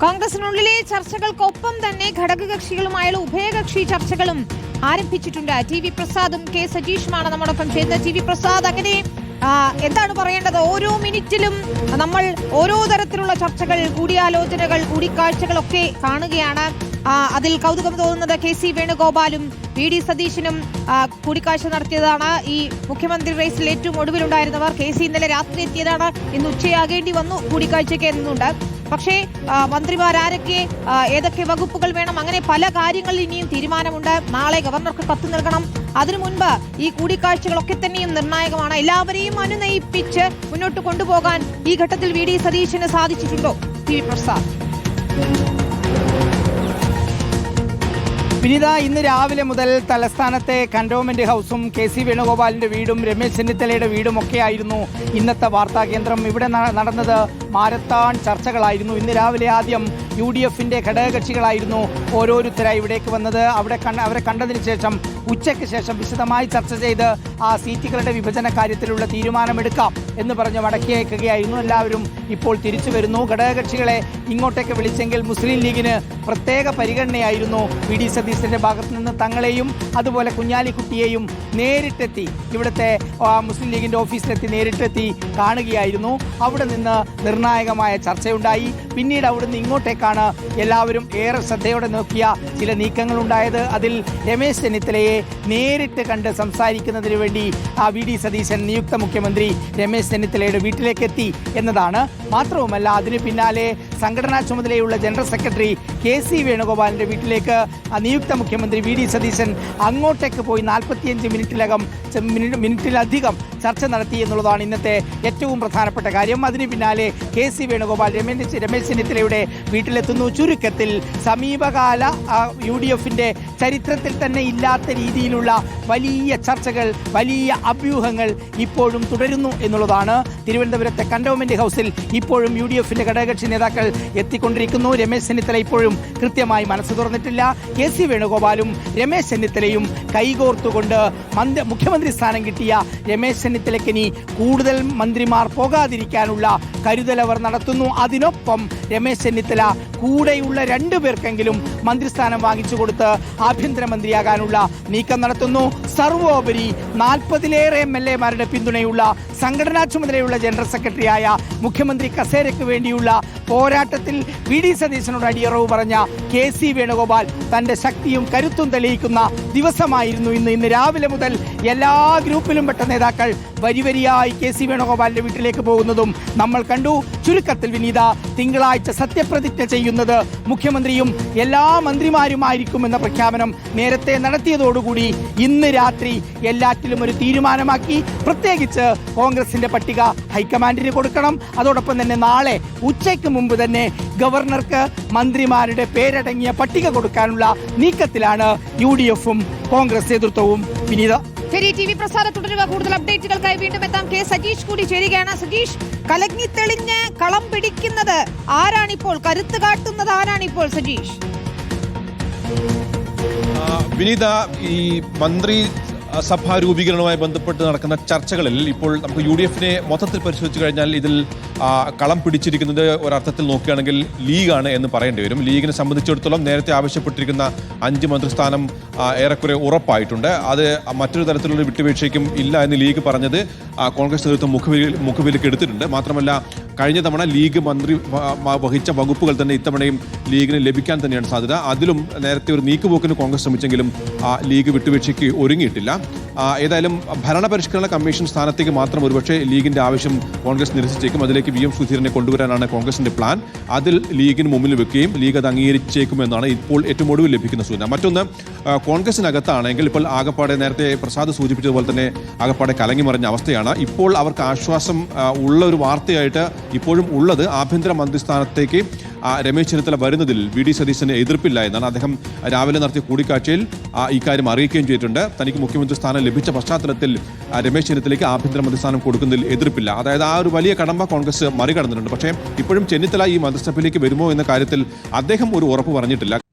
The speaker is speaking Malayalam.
കോൺഗ്രസിനുള്ളിലെ ചർച്ചകൾക്കൊപ്പം തന്നെ ഘടകകക്ഷികളുമായുള്ള ഉഭയകക്ഷി ചർച്ചകളും ആരംഭിച്ചിട്ടുണ്ട്. ടി വി പ്രസാദും കെ സജീഷുമാണ് നമ്മോടൊപ്പം ചേരുന്നത്. ടി വി പ്രസാദ്, അങ്ങനെ എന്താണ് പറയേണ്ടത്? ഓരോ മിനിറ്റിലും നമ്മൾ ഓരോ തരത്തിലുള്ള ചർച്ചകൾ, കൂടിയാലോചനകൾ, കൂടിക്കാഴ്ചകളൊക്കെ കാണുകയാണ്. അതിൽ കൗതുകം തോന്നുന്നത് കെ സി വേണുഗോപാലും വി ഡി സതീശനും കൂടിക്കാഴ്ച നടത്തിയതാണ്. ഈ മുഖ്യമന്ത്രി റേസിൽ ഏറ്റവും ഒടുവിലുണ്ടായിരുന്നവർ കെ സി ഇന്നലെ രാത്രി എത്തിയതാണ്. ഇന്ന് ഉച്ചയാകേണ്ടി വന്നു കൂടിക്കാഴ്ചയ്ക്ക് എന്നുണ്ട്. പക്ഷേ മന്ത്രിമാരാരൊക്കെ, ഏതൊക്കെ വകുപ്പുകൾ വേണം, അങ്ങനെ പല കാര്യങ്ങളിൽ ഇനിയും തീരുമാനമുണ്ട്. നാളെ ഗവർണർക്ക് കത്ത് നൽകണം. അതിനു മുൻപ് ഈ കൂടിക്കാഴ്ചകളൊക്കെ തന്നെയും നിർണായകമാണ്. എല്ലാവരെയും അനുനയിപ്പിച്ച് മുന്നോട്ട് കൊണ്ടുപോകാൻ ഈ ഘട്ടത്തിൽ വി ഡി സതീശന് സാധിച്ചിട്ടുണ്ടോ? T V Prasad. വിനീത, ഇന്ന് രാവിലെ മുതൽ തലസ്ഥാനത്തെ കന്റോൺമെന്റ് ഹൗസും കെ സി വേണുഗോപാലിന്റെ വീടും രമേശ് ചെന്നിത്തലയുടെ വീടും ഒക്കെയായിരുന്നു ഇന്നത്തെ വാർത്താ കേന്ദ്രം. ഇവിടെ നടന്നത് മാരത്താൻ ചർച്ചകളായിരുന്നു. ഇന്ന് രാവിലെ ആദ്യം UDFന്റെ ഘടകകക്ഷികളായിരുന്നു ഓരോരുത്തരായി ഇവിടേക്ക് വന്നത്. അവരെ കണ്ടതിന് ശേഷം ഉച്ചയ്ക്ക് ശേഷം വിശദമായി ചർച്ച ചെയ്ത് ആ സീറ്റുകളുടെ വിഭജന കാര്യത്തിലുള്ള തീരുമാനമെടുക്കാം എന്ന് പറഞ്ഞ് മടക്കി അയക്കുകയായിരുന്നു. എല്ലാവരും ഇപ്പോൾ തിരിച്ചു വരുന്നു. ഘടകകക്ഷികളെ ഇങ്ങോട്ടേക്ക് വിളിച്ചെങ്കിൽ മുസ്ലിം ലീഗിന് പ്രത്യേക പരിഗണനയായിരുന്നു. വി ഡി സതീശന്റെ ഭാഗത്ത് നിന്ന് തങ്ങളെയും അതുപോലെ കുഞ്ഞാലിക്കുട്ടിയെയും നേരിട്ടെത്തി ഇവിടുത്തെ മുസ്ലിം ലീഗിന്റെ ഓഫീസിലെത്തി നേരിട്ടെത്തി കാണുകയായിരുന്നു. അവിടെ നിന്ന് നിർണായകമായ ചർച്ചയുണ്ടായി. പിന്നീട് അവിടുന്ന് ഇങ്ങോട്ടേക്കാണ് എല്ലാവരും ഏറെ ശ്രദ്ധയോടെ നോക്കിയ ചില നീക്കങ്ങളുണ്ടായത്. അതിൽ രമേശ് ചെന്നിത്തലയെ നേരിട്ട് കണ്ട് സംസാരിക്കുന്നതിന് വേണ്ടി വി ഡി സതീശൻ നിയുക്ത മുഖ്യമന്ത്രി രമേശ് ചെന്നിത്തലയുടെ വീട്ടിലേക്ക് എത്തി എന്നതാണ്. മാത്രവുമല്ല, അതിന് പിന്നാലെ സംഘടനാ ചുമതലയുള്ള ജനറൽ സെക്രട്ടറി കെ സി വേണുഗോപാലിന്റെ വീട്ടിലേക്ക് നിയുക്ത മുഖ്യമന്ത്രി വി ഡി സതീശൻ അങ്ങോട്ടേക്ക് പോയി 45 മിനിറ്റിലധികം ചർച്ച നടത്തി എന്നുള്ളതാണ് ഇന്നത്തെ ഏറ്റവും പ്രധാനപ്പെട്ട കാര്യം. അതിന് പിന്നാലെ കെ സി വേണുഗോപാൽ രമേശ് ചെന്നിത്തലയുടെ വീട്ടിലെത്തുന്നു. ചുരുക്കത്തിൽ സമീപകാല UDFന്റെ ചരിത്രത്തിൽ തന്നെ ഇല്ലാത്ത രീതിയിലുള്ള വലിയ ചർച്ചകൾ, വലിയ അഭ്യൂഹങ്ങൾ ഇപ്പോഴും തുടരുന്നു എന്നുള്ളതാണ്. തിരുവനന്തപുരത്തെ കന്റോൺമെന്റ് ഹൗസിൽ ഇപ്പോഴും UDFന്റെ ഘടകകക്ഷി നേതാക്കൾ എത്തിക്കൊണ്ടിരിക്കുന്നു. രമേശ് ചെന്നിത്തല ഇപ്പോഴും കൃത്യമായി മനസ്സ് തുറന്നിട്ടില്ല. കെ സി വേണുഗോപാലും രമേശ് ചെന്നിത്തലയും കൈകോർത്തുകൊണ്ട് മുഖ്യമന്ത്രി സ്ഥാനം കിട്ടിയ രമേശ് ചെന്നിത്തലയ്ക്ക് ഇനി കൂടുതൽ മന്ത്രിമാർ പോകാതിരിക്കാനുള്ള കരുതൽ അവർ നടത്തുന്നു. അതിനൊപ്പം രമേശ് ചെന്നിത്തല കൂടെയുള്ള 2 പേർക്കെങ്കിലും മന്ത്രിസ്ഥാനം വാങ്ങിച്ചു കൊടുത്ത് ആഭ്യന്തരമന്ത്രിയാകാനുള്ള നീക്കം നടത്തുന്നു. സർവോപരി 40-ലേറെ MLA-മാരുടെ പിന്തുണയുള്ള സംഘടനാ ചുമതലയുള്ള ജനറൽ സെക്രട്ടറിയായ മുഖ്യമന്ത്രി കസേരയ്ക്ക് വേണ്ടിയുള്ള പോരാട്ടത്തിൽ വി ഡി സതീശനോട് അടിയറവ് പറഞ്ഞ കെ സി വേണുഗോപാൽ തന്റെ ശക്തിയും കരുത്തും തെളിയിക്കുന്ന ദിവസമായിരുന്നു ഇന്ന്. ഇന്ന് രാവിലെ മുതൽ എല്ലാ ഗ്രൂപ്പിലും പെട്ട നേതാക്കൾ വരിവരിയായി കെ സി വേണുഗോപാലിന്റെ വീട്ടിലേക്ക് പോകുന്നതും നമ്മൾ കണ്ടു. ചുരുക്കത്തിൽ വിനീത, തിങ്കളാഴ്ച സത്യപ്രതിജ്ഞ ചെയ്യുന്നത് മുഖ്യമന്ത്രിയും എല്ലാ മന്ത്രിമാരുമായിരിക്കുമെന്ന പ്രഖ്യാപനം നേരത്തെ നടത്തിയതോടുകൂടി ഇന്ന് രാത്രി എല്ലാറ്റിലും ഒരു തീരുമാനമാക്കി. പ്രത്യേകിച്ച് കോൺഗ്രസിന്റെ പട്ടിക ഹൈക്കമാൻഡിന് കൊടുക്കണം. അതോടൊപ്പം തന്നെ നാളെ ഉച്ചയ്ക്ക് മുമ്പ് തന്നെ ഗവർണർക്ക് മന്ത്രിമാരുടെ പേരടങ്ങിയ പട്ടിക കൊടുക്കാനുള്ള നീക്കത്തിലാണ് UDFും കോൺഗ്രസ് നേതൃത്വവും. വിനീത, ശരി, ടി വി പ്രസാദ് തുടരുക. കൂടുതൽ അപ്ഡേറ്റുകൾക്കായി വീണ്ടും എത്താം. കെ സജീഷ് കൂടി ചേരുകയാണ്. സജീഷ്, കലങ്ങി തെളിഞ്ഞ് കളം പിടിക്കുന്നത് ആരാണിപ്പോൾ? കരുത്ത് കാട്ടുന്നത് ആരാണിപ്പോൾ? സജീഷ്. വിനീത, ഈ മന്ത്രി സഭാ രൂപീകരണവുമായി ബന്ധപ്പെട്ട് നടക്കുന്ന ചർച്ചകളിൽ ഇപ്പോൾ നമുക്ക് UDFനെ മൊത്തത്തിൽ പരിശോധിച്ചു കഴിഞ്ഞാൽ ഇതിൽ കളം പിടിച്ചിരിക്കുന്നത് ഒരർത്ഥത്തിൽ നോക്കുകയാണെങ്കിൽ ലീഗാണ് എന്ന് പറയേണ്ടി വരും. ലീഗിനെ സംബന്ധിച്ചിടത്തോളം നേരത്തെ ആവശ്യപ്പെട്ടിരിക്കുന്ന 5 മന്ത്രിസ്ഥാനം ഏറെക്കുറെ ഉറപ്പായിട്ടുണ്ട്. അത് മറ്റൊരു തരത്തിലുള്ള വിട്ടുവീഴ്ചയ്ക്കും ഇല്ല എന്ന് ലീഗ് പറഞ്ഞത് കോൺഗ്രസ് നേതൃത്വം മുഖവിലേക്ക് എടുത്തിട്ടുണ്ട്. മാത്രമല്ല, കഴിഞ്ഞ തവണ ലീഗ് മന്ത്രി വഹിച്ച വകുപ്പുകൾ തന്നെ ഇത്തവണയും ലീഗിന് ലഭിക്കാൻ തന്നെയാണ് സാധ്യത. അതിലും നേരത്തെ ഒരു നീക്കുപോക്കിന് കോൺഗ്രസ് ശ്രമിച്ചെങ്കിലും ലീഗ് വിട്ടുവീഴ്ചയ്ക്ക് ഒരുങ്ങിയിട്ടില്ല. ഏതായാലും ഭരണപരിഷ്കരണ കമ്മീഷൻ സ്ഥാനത്തേക്ക് മാത്രം ഒരുപക്ഷെ ലീഗിന്റെ ആവശ്യം കോൺഗ്രസ് നിരസിച്ചേക്കും. അതിലേക്ക് VM സുധീരനെ കൊണ്ടുവരാനാണ് കോൺഗ്രസിന്റെ പ്ലാൻ. അതിൽ ലീഗിന് മുമ്പിൽ വെക്കുകയും ലീഗ് അത് അംഗീകരിച്ചേക്കുമെന്നാണ് ഇപ്പോൾ ഏറ്റവും ഒടുവിൽ ലഭിക്കുന്ന സൂചന. മറ്റൊന്ന്, കോൺഗ്രസിനകത്താണെങ്കിൽ ഇപ്പോൾ ആകപ്പാടെ നേരത്തെ പ്രസാദ് സൂചിപ്പിച്ചതുപോലെ തന്നെ ആകപ്പാടെ കലങ്ങി മറിഞ്ഞ അവസ്ഥയാണ്. ഇപ്പോൾ അവർക്ക് ആശ്വാസം ഉള്ള ഒരു വാർത്തയായിട്ട് ഇപ്പോഴും ഉള്ളത് ആഭ്യന്തര മന്ത്രിസ്ഥാനത്തേക്ക് രമേശ് ചെന്നിത്തല വരുന്നതിൽ വി ഡി സതീശന് എതിർപ്പില്ല എന്നാണ്. അദ്ദേഹം രാവിലെ നടത്തിയ കൂടിക്കാഴ്ചയിൽ ഇക്കാര്യം അറിയിക്കുകയും ചെയ്തിട്ടുണ്ട്. തനിക്ക് മുഖ്യമന്ത്രി സ്ഥാനം ലഭിച്ച പശ്ചാത്തലത്തിൽ രമേശ് ചെന്നിത്തലയ്ക്ക് ആഭ്യന്തര സ്ഥാനം കൊടുക്കുന്നതിൽ എതിർപ്പില്ല. അതായത് ആ ഒരു വലിയ കടമ്പ കോൺഗ്രസ് മറികടന്നിട്ടുണ്ട്. പക്ഷേ ഇപ്പോഴും ചെന്നിത്തല ഈ മന്ത്രിസഭയിലേക്ക് വരുമോ എന്ന കാര്യത്തിൽ അദ്ദേഹം ഒരു ഉറപ്പ് പറഞ്ഞിട്ടില്ല.